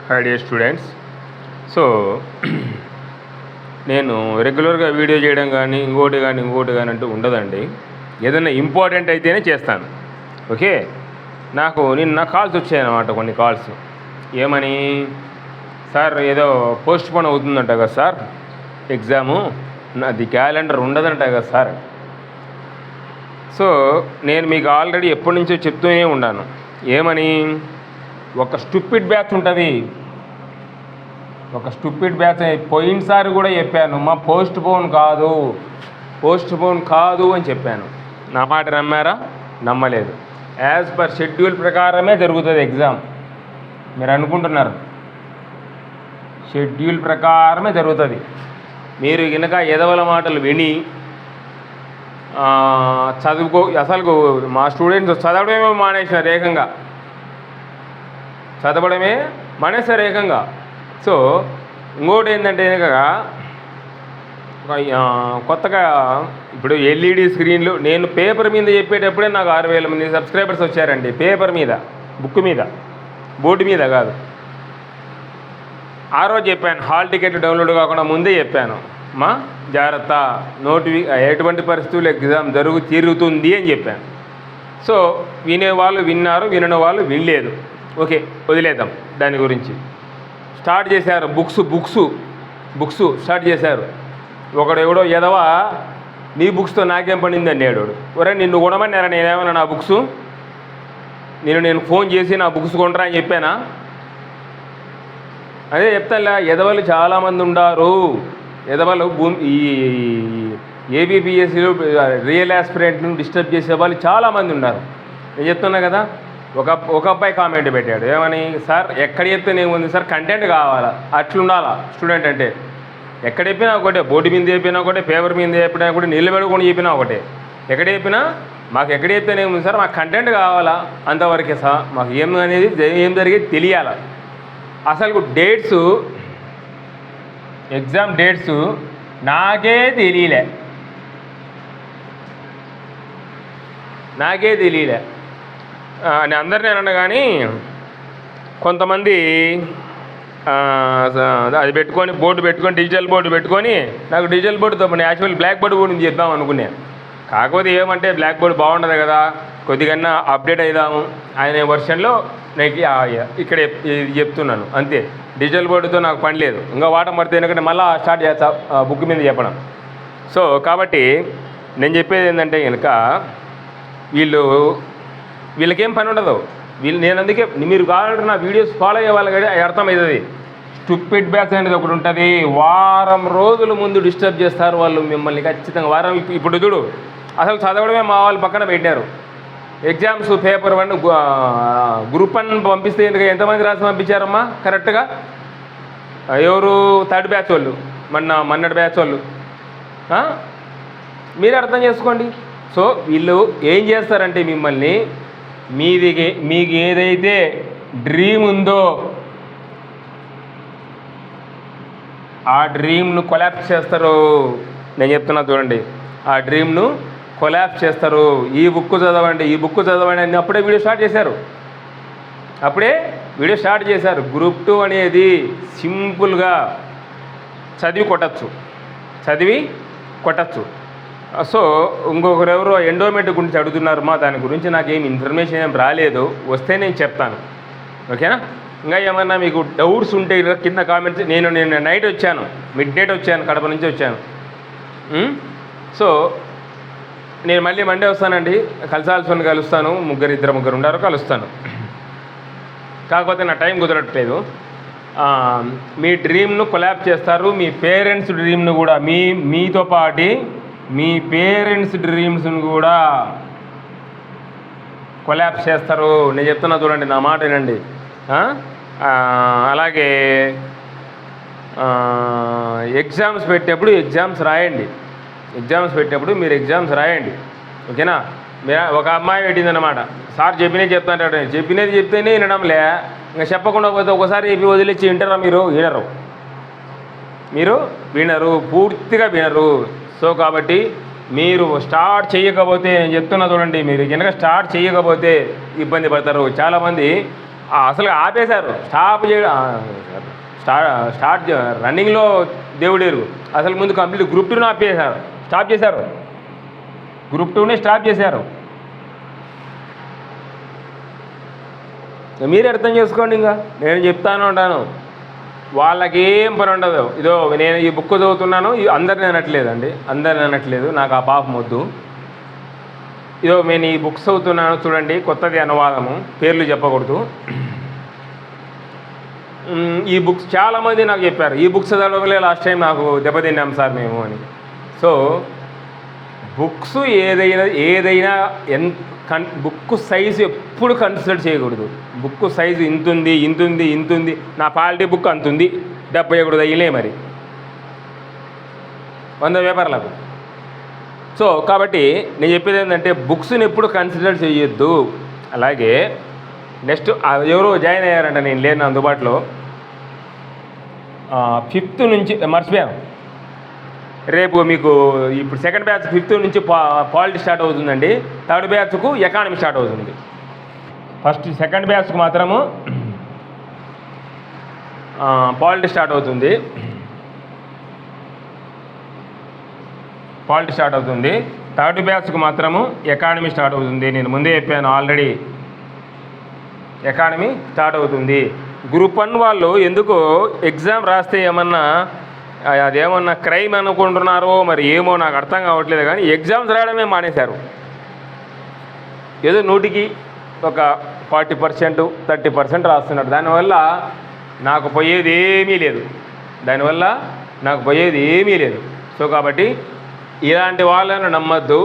High dear students. So నేను రెగ్యులర్గా video చేయడం కానీ ఇంకోటి కానీ అంటూ ఉండదండి. ఏదైనా ఇంపార్టెంట్ అయితేనే చేస్తాను. ఓకే, నాకు నిన్న కాల్స్ వచ్చాయన్నమాట, కొన్ని కాల్స్. ఏమని, సార్ ఏదో పోస్ట్ పోన్ అవుతుందంట కదా సార్ ఎగ్జాము, అది క్యాలెండర్ ఉండదంట కదా సార్. సో నేను మీకు ఆల్రెడీ ఎప్పటి నుంచో చెప్తూనే ఉన్నాను. ఏమని, ఒక స్టూపిడ్ బ్యాచ్ ఉంటుంది, ఒక స్టూపిడ్ బ్యాచ్. పోయినసారి కూడా చెప్పాను, మా పోస్ట్ పోన్ కాదు అని చెప్పాను. నా మాట నమ్మారా? నమ్మలేదు. యాజ్ పర్ షెడ్యూల్ ప్రకారమే జరుగుతుంది ఎగ్జామ్. మీరు అనుకుంటున్నారు షెడ్యూల్ ప్రకారమే జరుగుతుంది. మీరు కనుక ఎదవల మాటలు విని అసలు మా స్టూడెంట్స్ చదవడమే మానేసారు ఏకంగా. సో ఇంకోటి ఏంటంటే కొత్తగా ఇప్పుడు ఎల్ఈడి స్క్రీన్లు, నేను పేపర్ మీద చెప్పేటప్పుడే నాకు 6,000 మంది సబ్స్క్రైబర్స్ వచ్చారండి. పేపర్ మీద, బుక్ మీద, బోర్డు మీద కాదు. ఆ రోజు చెప్పాను, హాల్ టికెట్ డౌన్లోడ్ కాకుండా ముందే చెప్పాను, మా జాగ్రత్త, ఎటువంటి పరిస్థితులు ఎగ్జామ్ తీరుతుంది అని చెప్పాను. సో వినేవాళ్ళు విన్నారు, వినని వాళ్ళు వినలేదు. ఓకే, వదిలేద్దాం దాని గురించి. స్టార్ట్ చేశారు బుక్స్ స్టార్ట్ చేశారు. ఒకడెవడో ఎదవా, నీ బుక్స్తో నాకేం పడింది అన్నాడు. ఒరే నిన్ను కొనమన్నారా? నేనేమన్నా నా బుక్స్ నేను ఫోన్ చేసి నా బుక్స్ కొంటరా అని చెప్పానా? అదే చెప్తానులే, ఎదవలు చాలామంది ఉండారు. ఎదవలు ఈ ఏబిపిఎస్సిలో రియల్ ఆస్పిరెంట్ను డిస్టర్బ్ చేసే వాళ్ళు చాలామంది ఉన్నారు. నేను చెప్తున్నా కదా. ఒక అబ్బాయి కామెంట్ పెట్టాడు, ఏమని, సార్ ఎక్కడ చెప్తేనేముంది సార్, కంటెంట్ కావాలా, అట్లుండాలా స్టూడెంట్ అంటే. ఎక్కడ చెప్పినా ఒకటే, బోర్డు మీద చెప్పినా ఒకటే, పేపర్ మీద చెప్పినా ఒకటే, నిలబెట్టుకొని చెప్పినా ఒకటే. ఎక్కడ చెప్పినా మాకు ఎక్కడ చెప్తేనేముంది సార్, మాకు కంటెంట్ కావాలా, అంతవరకే సార్. మాకు ఏం జరిగేది తెలియాలా. అసలు ఎగ్జామ్ డేట్స్ నాకే తెలియలే. నేను అందరినీ అన్నా కానీ కొంతమంది అది పెట్టుకొని, డిజిటల్ బోర్డు పెట్టుకొని, నాకు డిజిటల్ బోర్డుతో పని, యాక్చువల్ బ్లాక్ బోర్డు గురించి చెప్దాం అనుకున్నాను. కాకపోతే ఏమంటే బ్లాక్ బోర్డు బాగుండదు కదా, కొద్దిగా అప్డేట్ అవుదాము అనే వర్షన్లో నాకు ఇక్కడ చెప్తున్నాను అంతే. డిజిటల్ బోర్డుతో నాకు పని లేదు. ఇంకా వాటర్ పడితే ఎందుకంటే మళ్ళీ స్టార్ట్ చేస్తా బుక్ మీద చెప్పడం. సో కాబట్టి నేను చెప్పేది ఏంటంటే కనుక, వీళ్ళకేం పని ఉండదు. నేను అందుకే మీరు కావాలంటే నా వీడియోస్ ఫాలో అయ్యే వాళ్ళకి అర్థమవుతుంది. స్టూపిడ్ బ్యాచ్ అనేది ఒకటి ఉంటుంది. వారం రోజుల ముందు డిస్టర్బ్ చేస్తారు వాళ్ళు మిమ్మల్ని ఖచ్చితంగా. ఇప్పుడు చూడు, అసలు చదవడమే మా వాళ్ళు పక్కన పెట్టారు. ఎగ్జామ్స్ పేపర్ 1 గ్రూప్ 1 పంపిస్తే ఎంతమంది రాసి పంపించారమ్మా కరెక్ట్గా? ఎవరు? థర్డ్ బ్యాచ్ వాళ్ళు, మొన్నటి బ్యాచ్ వాళ్ళు. మీరు అర్థం చేసుకోండి. సో వీళ్ళు ఏం చేస్తారంటే మిమ్మల్ని, మీకు ఏదైతే డ్రీమ్ ఉందో ఆ డ్రీమ్ను కొలాప్స్ చేస్తారు. నేను చెప్తున్నా చూడండి, ఆ డ్రీమ్ను కొలాప్స్ చేస్తారు. ఈ బుక్ చదవండి అని అప్పుడే వీడియో స్టార్ట్ చేశారు. గ్రూప్ 2 అనేది సింపుల్గా చదివి కొట్టచ్చు. సో ఇంకొకరెవరో ఎండోమెంట్ గురించి అడుగుతున్నారు. దాని గురించి నాకేం ఇన్ఫర్మేషన్ ఏం రాలేదు, వస్తే నేను చెప్తాను. ఓకేనా? ఇంకా ఏమన్నా మీకు డౌట్స్ ఉంటే కింద కామెంట్స్. నేను నైట్ వచ్చాను, మిడ్ నైట్ వచ్చాను, కడప నుంచి వచ్చాను. సో నేను మళ్ళీ మండే వస్తానండి. కలుస్తాను. ఇద్దరు ముగ్గురు ఉన్నారు, కలుస్తాను. కాకపోతే నా టైం కుదరట్లేదు. మీ డ్రీమ్ను కొలాప్స్ చేస్తారు. మీ పేరెంట్స్ డ్రీమ్ను కూడా, మీతో పాటు మీ పేరెంట్స్ డ్రీమ్స్ను కూడా కొలాప్స్ చేస్తారు. నేను చెప్తున్నా చూడండి, నా మాట వినండి. అలాగే ఎగ్జామ్స్ పెట్టేప్పుడు మీరు ఎగ్జామ్స్ రాయండి. ఓకేనా? ఒక అమ్మాయి పెట్టిందన్నమాట, సార్ చెప్పినది చెప్తేనే వినడంలే, ఇంకా చెప్పకుండా పోతే ఒకసారి చెప్పి వదిలేసి వింటారా? మీరు పూర్తిగా వినరు. సో కాబట్టి మీరు స్టార్ట్ చేయకపోతే, నేను చెప్తున్నా చూడండి, మీరు కనుక స్టార్ట్ చేయకపోతే ఇబ్బంది పడతారు. చాలామంది అసలు ఆపేశారు, స్టాప్ చేయడం స్టార్ట్ రన్నింగ్లో దేవుడేరు. అసలు ముందు కంప్లీట్ గ్రూప్ 2ని ఆపేశారు, స్టాప్ చేశారు, గ్రూప్ 2ని స్టాప్ చేశారు. మీరే అర్థం చేసుకోండి. ఇంకా నేను చెప్తాను ఉంటాను, వాళ్ళకి ఏం పని ఉండదు. ఇదో నేను ఈ బుక్ చదువుతున్నాను, అందరిని అనట్లేదండి, అందరిని అనట్లేదు, నాకు ఆ పాపం వద్దు. ఇదో నేను ఈ బుక్స్ చదువుతున్నాను చూడండి, కొత్తది అనువాదము, పేర్లు చెప్పకూడదు. ఈ బుక్స్ చాలామంది నాకు చెప్పారు, ఈ బుక్స్ చదవలే లాస్ట్ టైం నాకు దెబ్బతిన్నాం సార్ మేము అని. సో బుక్స్ ఏదైనా బుక్ సైజు ఎప్పుడు కన్సిడర్ చేయకూడదు. బుక్ సైజు ఇంతుంది, నా పాలిటీ బుక్ అంతుంది, 71 అయ్యలే మరి 100 పేపర్లకు. సో కాబట్టి నేను చెప్పేది ఏంటంటే బుక్స్ని ఎప్పుడు కన్సిడర్ చేయొద్దు. అలాగే నెక్స్ట్ ఎవరో జాయిన్ అయ్యారంట, నేను లేను అందుబాటులో. 5th నుంచి మర్చిపోయాను, రేపు మీకు ఇప్పుడు సెకండ్ బ్యాచ్ 5th నుంచి పాలిటీ స్టార్ట్ అవుతుందండి, 3rd బ్యాచ్కు ఎకానమీ స్టార్ట్ అవుతుంది. సెకండ్ బ్యాచ్కు మాత్రము పాలిటీ స్టార్ట్ అవుతుంది, 3rd బ్యాచ్కు మాత్రము ఎకానమీ స్టార్ట్ అవుతుంది. నేను ముందే చెప్పాను ఆల్రెడీ, ఎకానమీ స్టార్ట్ అవుతుంది. గ్రూప్ 1 వాళ్ళు ఎందుకు ఎగ్జామ్ రాస్తే అదేమన్నా క్రైమ్ అనుకుంటున్నారో మరి ఏమో నాకు అర్థం కావట్లేదు, కానీ ఎగ్జామ్స్ రాయడమే మానేశారు. ఏదో 100కి ఒక 40%, 30% రాస్తున్నారు. దానివల్ల నాకు పోయేది ఏమీ లేదు. సో కాబట్టి ఇలాంటి వాళ్ళను నమ్మద్దు.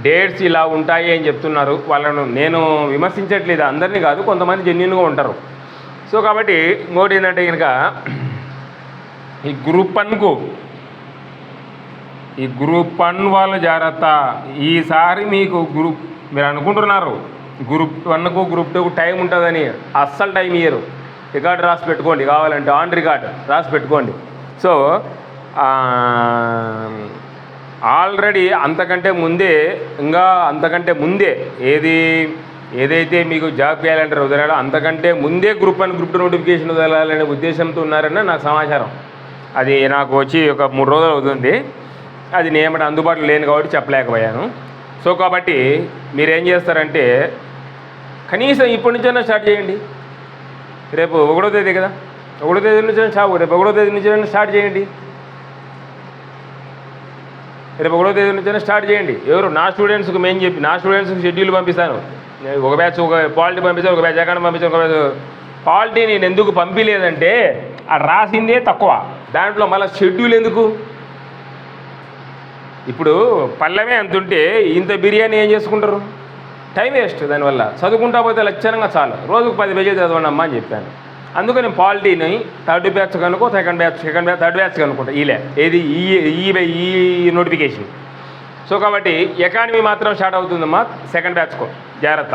డేట్స్ ఇలా ఉంటాయి అని చెప్తున్నారు, వాళ్ళను నేను విమర్శించట్లేదు, అందరినీ కాదు, కొంతమంది జెన్యూన్గా ఉంటారు. సో కాబట్టి ఇంకోటి ఏంటంటే కనుక ఈ గ్రూప్ 1 వాళ్ళ జాగ్రత్త. ఈసారి మీకు మీరు అనుకుంటున్నారు గ్రూప్ 1కు గ్రూప్ 2కు టైం ఉంటుందని, అస్సలు టైం ఇయ్యరు. రికార్డు రాసి పెట్టుకోండి, కావాలంటే ఆన్ రికార్డ్ రాసి పెట్టుకోండి. సో ఆల్రెడీ అంతకంటే ముందే ఏదైతే మీకు జాబ్ క్యాలెండర్ వదలాలో అంతకంటే ముందే గ్రూప్ 1 గ్రూప్ 2 నోటిఫికేషన్ వదలాలనే ఉద్దేశంతో ఉన్నారని నాకు సమాచారం. అది నాకు వచ్చి ఒక 3 రోజులు అవుతుంది, అది నేను అందుబాటులో లేను కాబట్టి చెప్పలేకపోయాను. సో కాబట్టి మీరేం చేస్తారంటే కనీసం ఇప్పటి నుంచైనా స్టార్ట్ చేయండి. రేపు 1వ తేదీ కదా, 1వ తేదీ నుంచి రేపు 1వ తేదీ నుంచి స్టార్ట్ చేయండి. రేపు 1వ తేదీ నుంచైనా స్టార్ట్ చేయండి. ఎవరు నా స్టూడెంట్స్కి నా స్టూడెంట్స్కి షెడ్యూల్ పంపిస్తాను. ఒక బ్యాచ్ ఒక పాలిటీ పంపించాను, ఒక బ్యాచ్ ఎకానమీ పంపించాను, ఒక బ్యాచ్ పాలిటీ. నేను ఎందుకు పంపించలేదంటే అది రాసిందే తక్కువ, దాంట్లో మళ్ళీ షెడ్యూల్ ఎందుకు? ఇప్పుడు పల్లెమే అంతుంటే ఇంత బిర్యానీ ఏం చేసుకుంటారు? Time waste. దానివల్ల చదువుకుంటా పోతే లక్షణంగా చాలు, రోజుకు 10 పేజీలు చదవండి అమ్మా అని చెప్పాను. అందుకని పాలిటీని 3rd బ్యాచ్ కనుకో, థర్డ్ బ్యాచ్ 3rd బ్యాచ్ కనుకుంటా. ఏది ఈ నోటిఫికేషన్. సో కాబట్టి ఎకానమీ మాత్రం స్టార్ట్ అవుతుందమ్మా 2nd బ్యాచ్కు, జాగ్రత్త.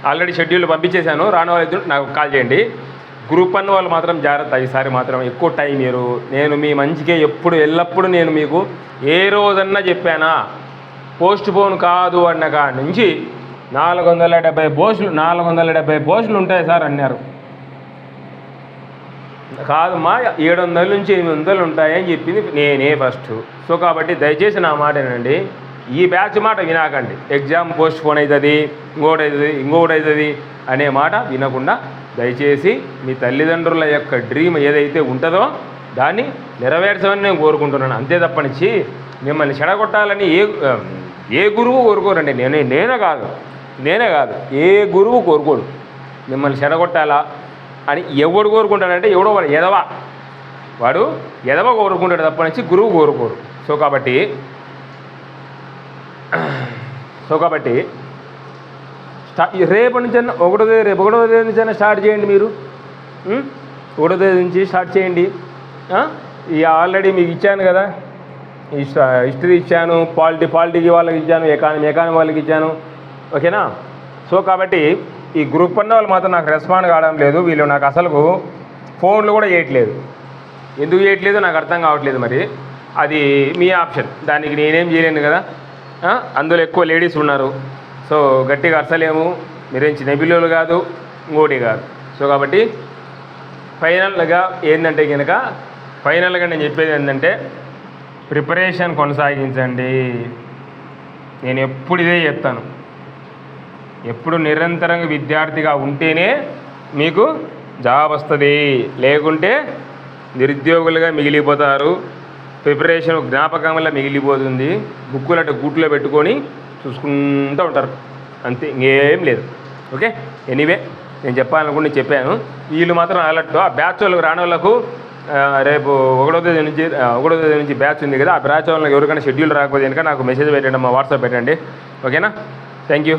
ఆల్రెడీ షెడ్యూల్ పంపించేశాను, రాని వాళ్ళు నాకు కాల్ చేయండి. గ్రూప్ 1 వాళ్ళు మాత్రం జాగ్రత్త, ఈసారి మాత్రం ఎక్కువ టైం ఇయ్యరు. నేను మీ మంచికే ఎల్లప్పుడూ నేను మీకు ఏ రోజన్నా చెప్పానా, పోస్ట్ పోన్ కాదు అన్న కాడి నుంచి 470 పోస్టులు ఉంటాయి సార్ అన్నారు. కాదమ్మా 700 నుంచి 800 ఉంటాయని చెప్పింది నేనే ఫస్ట్. సో కాబట్టి దయచేసి నా మాట వినండి, ఈ బ్యాచ్ మాట వినాకండి. ఎగ్జామ్ పోస్ట్ పోన్ అవుతుంది, ఇంకొకటి అవుతుంది అనే మాట వినకుండా దయచేసి మీ తల్లిదండ్రుల యొక్క డ్రీమ్ ఏదైతే ఉంటుందో దాన్ని నెరవేర్చమని నేను కోరుకుంటున్నాను. అంతే తప్పనిచ్చి మిమ్మల్ని చెడగొట్టాలని ఏ గురువు కోరుకోరండి. నేనే కాదు ఏ గురువు కోరుకోడు మిమ్మల్ని చెడగొట్టాలా అని. ఎవడు కోరుకుంటాడంటే ఎవడో వాడు ఎదవ కోరుకుంటాడు తప్పనిచ్చి గురువు కోరుకోడు. సో కాబట్టి రేపటి నుంచి 1వ తేదీ నుంచి స్టార్ట్ చేయండి. మీరు 1వ తేదీ నుంచి స్టార్ట్ చేయండి. ఆల్రెడీ మీకు ఇచ్చాను కదా, హిస్టరీ ఇచ్చాను, పాలిటీకి వాళ్ళకి ఇచ్చాను, ఎకానమీ వాళ్ళకి ఇచ్చాను, ఓకేనా. సో కాబట్టి ఈ గ్రూప్ 1 వాళ్ళు మాత్రం నాకు రెస్పాండ్ కావడం లేదు. వీళ్ళు నాకు అసలు ఫోన్లు కూడా చేయట్లేదు. ఎందుకు చేయట్లేదు నాకు అర్థం కావట్లేదు. మరి అది మీ ఆప్షన్, దానికి నేనేం చేయలేను కదా. అందులో ఎక్కువ లేడీస్ ఉన్నారు. సో గట్టిగా అరసలేము, మీరేం చిన్న పిల్లలు కాదు, ఇంకోటి కాదు. సో కాబట్టి ఫైనల్గా ఏంటంటే కనుక నేను చెప్పేది ఏంటంటే ప్రిపరేషన్ కొనసాగించండి. నేను ఎప్పుడు ఇదే చెప్తాను. ఎప్పుడు నిరంతరంగా విద్యార్థిగా ఉంటేనే మీకు జాబ్ వస్తుంది, లేకుంటే నిరుద్యోగులుగా మిగిలిపోతారు. ప్రిపరేషన్ జ్ఞాపకం వల్ల మిగిలిపోతుంది. బుక్కులు అంటే గూట్లో పెట్టుకొని చూసుకుంటూ ఉంటారు, అంతే, ఇంకేం లేదు. ఓకే, ఎనీవే నేను చెప్పాలనుకుంటే చెప్పాను. వీళ్ళు మాత్రం అలర్ట్. ఆ బ్యాచ్ వాళ్ళకి రాని వాళ్ళకు రేపు 1వ తేదీ నుంచి బ్యాచ్ ఉంది కదా, ఆ బ్యాచ్ వాళ్ళకి ఎవరికైనా షెడ్యూల్ రాకపోతే కనుక నాకు మెసేజ్ పెట్టండి, మా వాట్సాప్ పెట్టండి. ఓకేనా? Thank you.